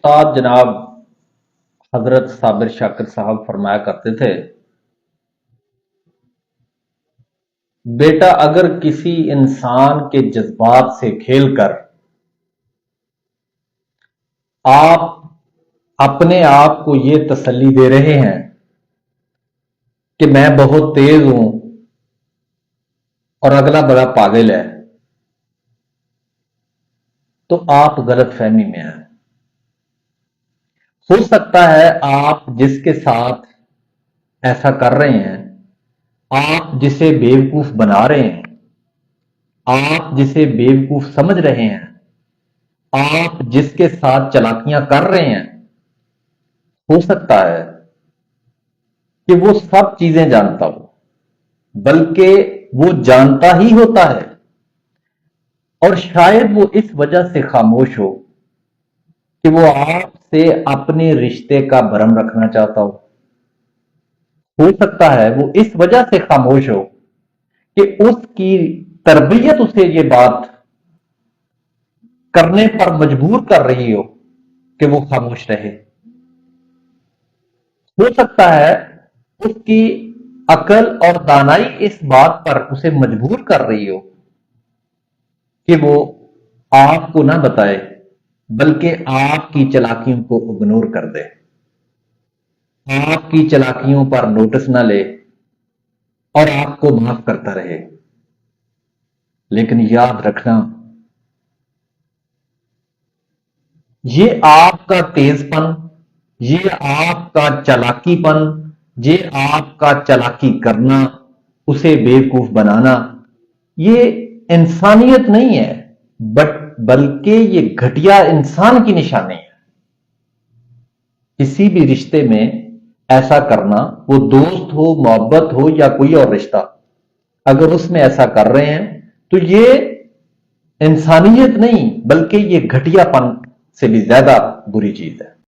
استاد جناب حضرت صابر شاکر صاحب فرمایا کرتے تھے، بیٹا اگر کسی انسان کے جذبات سے کھیل کر آپ اپنے آپ کو یہ تسلی دے رہے ہیں کہ میں بہت تیز ہوں اور اگلا بڑا پاگل ہے، تو آپ غلط فہمی میں ہیں۔ ہو سکتا ہے آپ جس کے ساتھ ایسا کر رہے ہیں، آپ جسے بیوقوف بنا رہے ہیں، آپ جسے بیوقوف سمجھ رہے ہیں، آپ جس کے ساتھ چلاکیاں کر رہے ہیں، ہو سکتا ہے کہ وہ سب چیزیں جانتا ہو، بلکہ وہ جانتا ہی ہوتا ہے، اور شاید وہ اس وجہ سے خاموش ہو کہ وہ آپ سے اپنے رشتے کا بھرم رکھنا چاہتا ہو سکتا ہے وہ اس وجہ سے خاموش ہو کہ اس کی تربیت اسے یہ بات کرنے پر مجبور کر رہی ہو کہ وہ خاموش رہے۔ ہو سکتا ہے اس کی عقل اور دانائی اس بات پر اسے مجبور کر رہی ہو کہ وہ آپ کو نہ بتائے، بلکہ آپ کی چلاکیوں کو اگنور کر دے، آپ کی چلاکیوں پر نوٹس نہ لے اور آپ کو معاف کرتا رہے۔ لیکن یاد رکھنا، یہ آپ کا تیز پن، یہ آپ کا چلاکی پن، یہ آپ کا چلاکی کرنا، اسے بیوقوف بنانا، یہ انسانیت نہیں ہے، بلکہ یہ گھٹیا انسان کی نشانی ہے۔ کسی بھی رشتے میں ایسا کرنا، وہ دوست ہو، محبت ہو یا کوئی اور رشتہ، اگر اس میں ایسا کر رہے ہیں تو یہ انسانیت نہیں، بلکہ یہ گھٹیا پن سے بھی زیادہ بری چیز ہے۔